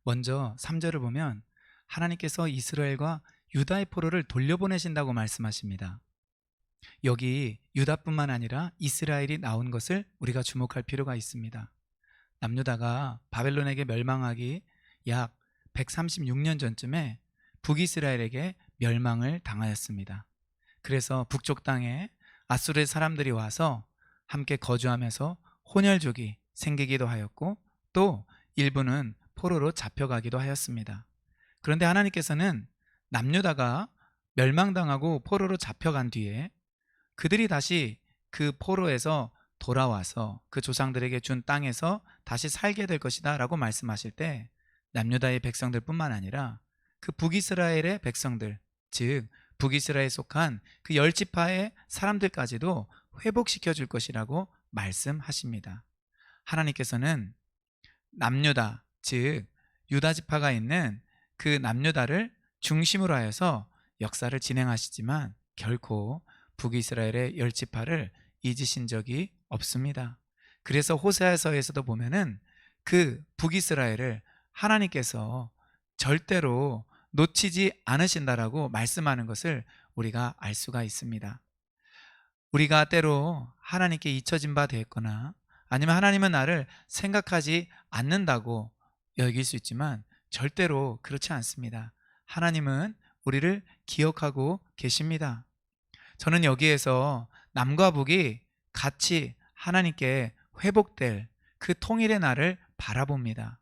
먼저 3절을 보면 하나님께서 이스라엘과 유다의 포로를 돌려보내신다고 말씀하십니다. 여기 유다뿐만 아니라 이스라엘이 나온 것을 우리가 주목할 필요가 있습니다. 남유다가 바벨론에게 멸망하기 약 136년 전쯤에 북이스라엘에게 멸망을 당하였습니다. 그래서 북쪽 땅에 아수르의 사람들이 와서 함께 거주하면서 혼혈족이 생기기도 하였고, 또 일부는 포로로 잡혀가기도 하였습니다. 그런데 하나님께서는 남유다가 멸망당하고 포로로 잡혀간 뒤에 그들이 다시 그 포로에서 돌아와서 그 조상들에게 준 땅에서 다시 살게 될 것이다 라고 말씀하실 때, 남유다의 백성들 뿐만 아니라 그 북이스라엘의 백성들, 즉 북이스라엘에 속한 그 10지파의 사람들까지도 회복시켜 줄 것이라고 말씀하십니다. 하나님께서는 남유다, 즉 유다지파가 있는 그 남유다를 중심으로 하여서 역사를 진행하시지만 결코 북이스라엘의 10지파를 잊으신 적이 없습니다. 그래서 호세아서에서도 보면은 그 북이스라엘을 하나님께서 절대로 놓치지 않으신다라고 말씀하는 것을 우리가 알 수가 있습니다. 우리가 때로 하나님께 잊혀진 바 되었거나 아니면 하나님은 나를 생각하지 않는다고 여길 수 있지만 절대로 그렇지 않습니다. 하나님은 우리를 기억하고 계십니다. 저는 여기에서 남과 북이 같이 하나님께 회복될 그 통일의 날을 바라봅니다.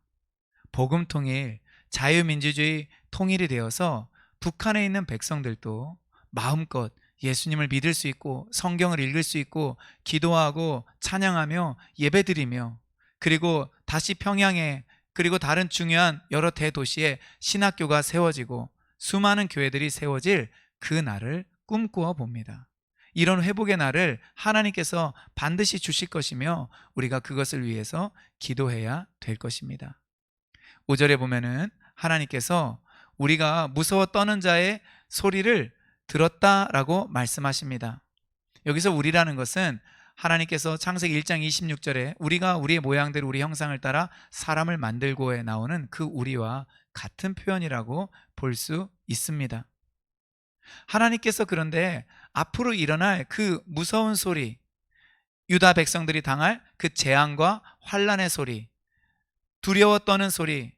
복음 통일, 자유민주주의 통일이 되어서 북한에 있는 백성들도 마음껏 예수님을 믿을 수 있고 성경을 읽을 수 있고 기도하고 찬양하며 예배드리며, 그리고 다시 평양에, 그리고 다른 중요한 여러 대도시에 신학교가 세워지고 수많은 교회들이 세워질 그 날을 꿈꾸어 봅니다. 이런 회복의 날을 하나님께서 반드시 주실 것이며 우리가 그것을 위해서 기도해야 될 것입니다. 5절에 보면은 하나님께서 우리가 무서워 떠는 자의 소리를 들었다라고 말씀하십니다. 여기서 우리라는 것은 하나님께서 창세기 1장 26절에 우리가 우리의 모양대로 우리 형상을 따라 사람을 만들고에 나오는 그 우리와 같은 표현이라고 볼 수 있습니다. 하나님께서 그런데 앞으로 일어날 그 무서운 소리, 유다 백성들이 당할 그 재앙과 환난의 소리, 두려워 떠는 소리,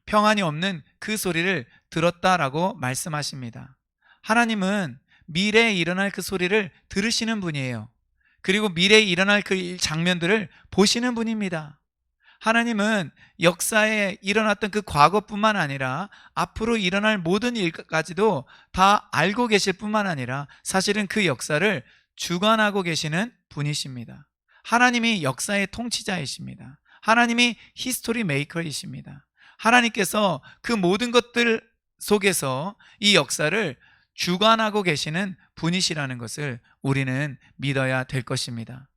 평안이 없는 그 소리를 들었다라고 말씀하십니다. 하나님은 미래에 일어날 그 소리를 들으시는 분이에요. 그리고 미래에 일어날 그 장면들을 보시는 분입니다. 하나님은 역사에 일어났던 그 과거뿐만 아니라 앞으로 일어날 모든 일까지도 다 알고 계실 뿐만 아니라 사실은 그 역사를 주관하고 계시는 분이십니다. 하나님이 역사의 통치자이십니다. 하나님이 히스토리 메이커이십니다. 하나님께서 그 모든 것들 속에서 이 역사를 주관하고 계시는 분이시라는 것을 우리는 믿어야 될 것입니다.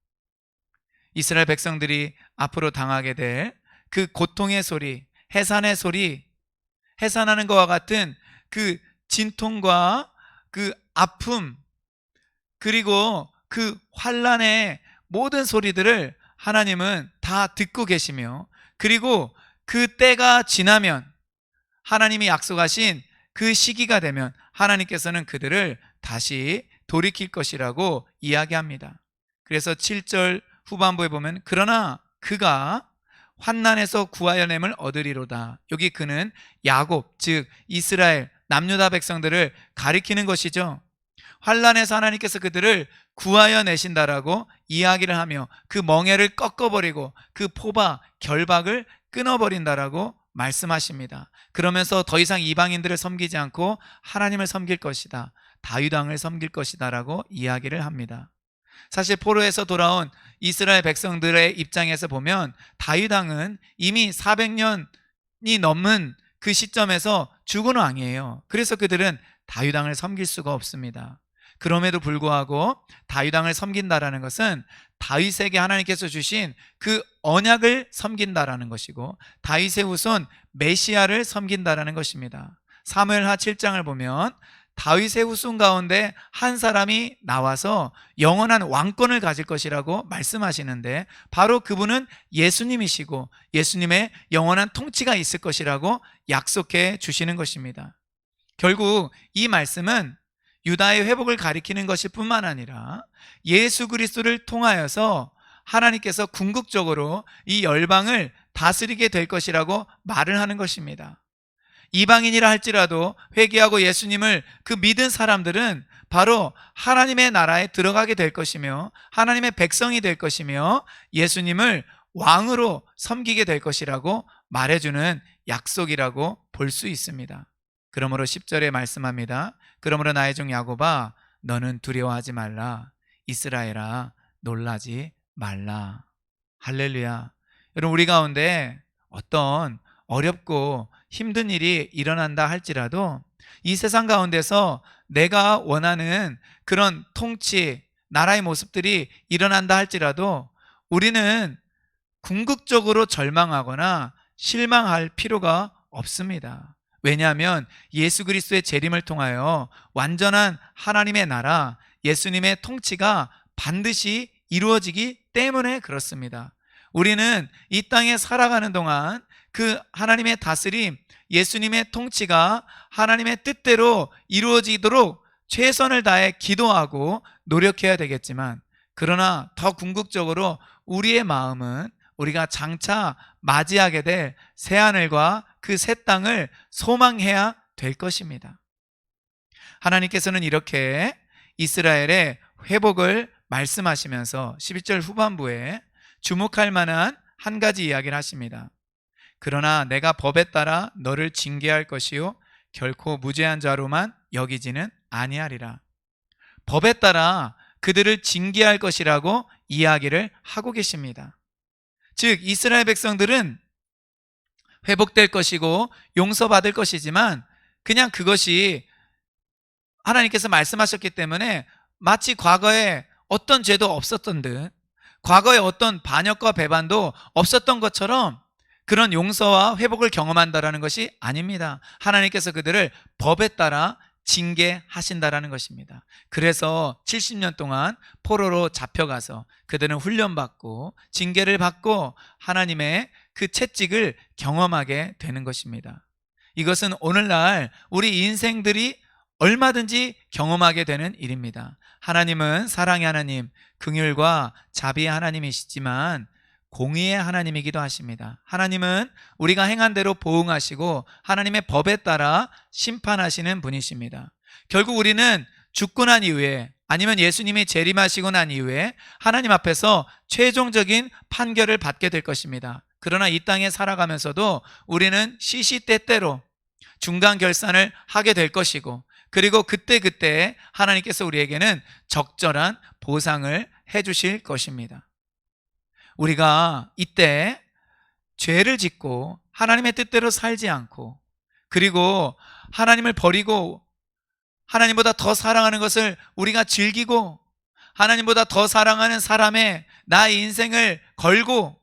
이스라엘 백성들이 앞으로 당하게 될 그 고통의 소리, 해산의 소리, 해산하는 것과 같은 그 진통과 그 아픔, 그리고 그 환난의 모든 소리들을 하나님은 다 듣고 계시며, 그리고 그 때가 지나면, 하나님이 약속하신 그 시기가 되면 하나님께서는 그들을 다시 돌이킬 것이라고 이야기합니다. 그래서 7절 후반부에 보면 그러나 그가 환난에서 구하여냄을 얻으리로다. 여기 그는 야곱, 즉 이스라엘 남유다 백성들을 가리키는 것이죠. 환난에서 하나님께서 그들을 구하여 내신다라고 이야기를 하며 그 멍에를 꺾어버리고 그 포바, 결박을 끊어버린다라고 말씀하십니다. 그러면서 더 이상 이방인들을 섬기지 않고 하나님을 섬길 것이다, 다윗 왕을 섬길 것이다 라고 이야기를 합니다. 사실 포로에서 돌아온 이스라엘 백성들의 입장에서 보면 다윗 왕은 이미 400년이 넘은 그 시점에서 죽은 왕이에요. 그래서 그들은 다윗 왕을 섬길 수가 없습니다. 그럼에도 불구하고 다윗 왕을 섬긴다라는 것은 다윗에게 하나님께서 주신 그 언약을 섬긴다라는 것이고 다윗의 후손 메시아를 섬긴다라는 것입니다. 사무엘하 7장을 보면 다윗의 후손 가운데 한 사람이 나와서 영원한 왕권을 가질 것이라고 말씀하시는데, 바로 그분은 예수님이시고 예수님의 영원한 통치가 있을 것이라고 약속해 주시는 것입니다. 결국 이 말씀은 유다의 회복을 가리키는 것일 뿐만 아니라 예수 그리스도를 통하여서 하나님께서 궁극적으로 이 열방을 다스리게 될 것이라고 말을 하는 것입니다. 이방인이라 할지라도 회개하고 예수님을 그 믿은 사람들은 바로 하나님의 나라에 들어가게 될 것이며 하나님의 백성이 될 것이며 예수님을 왕으로 섬기게 될 것이라고 말해주는 약속이라고 볼 수 있습니다. 그러므로 10절에 말씀합니다. 그러므로 나의 종 야곱아, 너는 두려워하지 말라. 이스라엘아, 놀라지 말라. 할렐루야. 여러분, 우리 가운데 어떤 어렵고 힘든 일이 일어난다 할지라도 이 세상 가운데서 내가 원하는 그런 통치, 나라의 모습들이 일어난다 할지라도 우리는 궁극적으로 절망하거나 실망할 필요가 없습니다. 왜냐하면 예수 그리스도의 재림을 통하여 완전한 하나님의 나라, 예수님의 통치가 반드시 이루어지기 때문에 그렇습니다. 우리는 이 땅에 살아가는 동안 그 하나님의 다스림, 예수님의 통치가 하나님의 뜻대로 이루어지도록 최선을 다해 기도하고 노력해야 되겠지만, 그러나 더 궁극적으로 우리의 마음은 우리가 장차 맞이하게 될 새하늘과 그 새 땅을 소망해야 될 것입니다. 하나님께서는 이렇게 이스라엘의 회복을 말씀하시면서 11절 후반부에 주목할 만한 한 가지 이야기를 하십니다. 그러나 내가 법에 따라 너를 징계할 것이요 결코 무죄한 자로만 여기지는 아니하리라. 법에 따라 그들을 징계할 것이라고 이야기를 하고 계십니다. 즉 이스라엘 백성들은 회복될 것이고 용서받을 것이지만 그냥 그것이 하나님께서 말씀하셨기 때문에 마치 과거에 어떤 죄도 없었던 듯, 과거에 어떤 반역과 배반도 없었던 것처럼 그런 용서와 회복을 경험한다라는 것이 아닙니다. 하나님께서 그들을 법에 따라 징계하신다라는 것입니다. 그래서 70년 동안 포로로 잡혀가서 그들은 훈련받고 징계를 받고 하나님의 그 채찍을 경험하게 되는 것입니다. 이것은 오늘날 우리 인생들이 얼마든지 경험하게 되는 일입니다. 하나님은 사랑의 하나님, 긍휼과 자비의 하나님이시지만 공의의 하나님이기도 하십니다. 하나님은 우리가 행한 대로 보응하시고 하나님의 법에 따라 심판하시는 분이십니다. 결국 우리는 죽고 난 이후에, 아니면 예수님이 재림하시고 난 이후에 하나님 앞에서 최종적인 판결을 받게 될 것입니다. 그러나 이 땅에 살아가면서도 우리는 시시때때로 중간 결산을 하게 될 것이고, 그리고 그때그때 하나님께서 우리에게는 적절한 보상을 해주실 것입니다. 우리가 이때 죄를 짓고 하나님의 뜻대로 살지 않고, 그리고 하나님을 버리고 하나님보다 더 사랑하는 것을 우리가 즐기고 하나님보다 더 사랑하는 사람의 나의 인생을 걸고,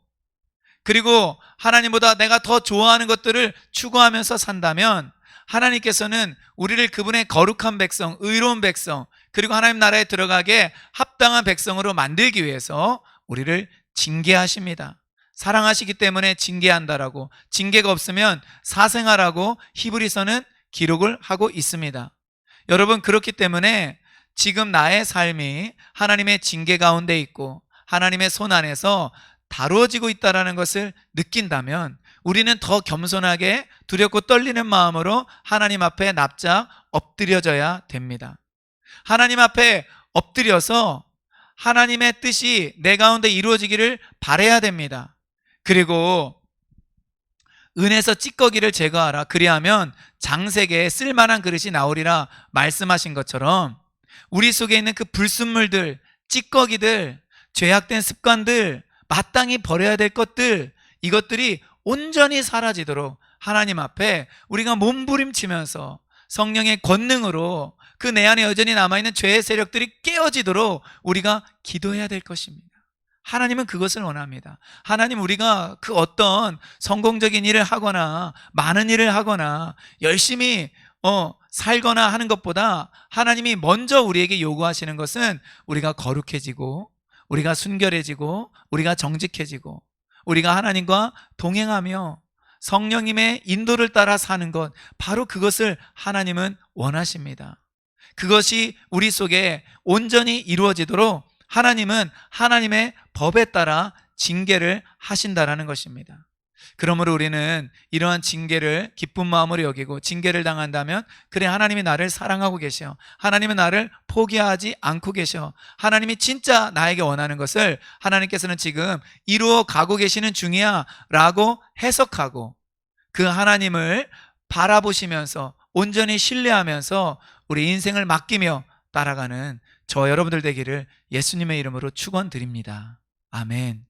그리고 하나님보다 내가 더 좋아하는 것들을 추구하면서 산다면 하나님께서는 우리를 그분의 거룩한 백성, 의로운 백성, 그리고 하나님 나라에 들어가게 합당한 백성으로 만들기 위해서 우리를 징계하십니다. 사랑하시기 때문에 징계한다라고, 징계가 없으면 사생아라고 히브리서는 기록을 하고 있습니다. 여러분, 그렇기 때문에 지금 나의 삶이 하나님의 징계 가운데 있고 하나님의 손 안에서 다루어지고 있다는 것을 느낀다면 우리는 더 겸손하게 두렵고 떨리는 마음으로 하나님 앞에 납작 엎드려져야 됩니다. 하나님 앞에 엎드려서 하나님의 뜻이 내 가운데 이루어지기를 바라야 됩니다. 그리고 은에서 찌꺼기를 제거하라. 그리하면 장색에 쓸만한 그릇이 나오리라 말씀하신 것처럼 우리 속에 있는 그 불순물들, 찌꺼기들, 죄악된 습관들, 마땅히 버려야 될 것들, 이것들이 온전히 사라지도록 하나님 앞에 우리가 몸부림치면서 성령의 권능으로 그 내 안에 여전히 남아있는 죄의 세력들이 깨어지도록 우리가 기도해야 될 것입니다. 하나님은 그것을 원합니다. 하나님, 우리가 그 어떤 성공적인 일을 하거나 많은 일을 하거나 열심히 살거나 하는 것보다 하나님이 먼저 우리에게 요구하시는 것은 우리가 거룩해지고, 우리가 순결해지고, 우리가 정직해지고, 우리가 하나님과 동행하며 성령님의 인도를 따라 사는 것, 바로 그것을 하나님은 원하십니다. 그것이 우리 속에 온전히 이루어지도록 하나님은 하나님의 법에 따라 징계를 하신다라는 것입니다. 그러므로 우리는 이러한 징계를 기쁜 마음으로 여기고, 징계를 당한다면 그래, 하나님이 나를 사랑하고 계셔, 하나님은 나를 포기하지 않고 계셔, 하나님이 진짜 나에게 원하는 것을 하나님께서는 지금 이루어 가고 계시는 중이야 라고 해석하고, 그 하나님을 바라보시면서 온전히 신뢰하면서 우리 인생을 맡기며 따라가는 저 여러분들 되기를 예수님의 이름으로 축원드립니다. 아멘.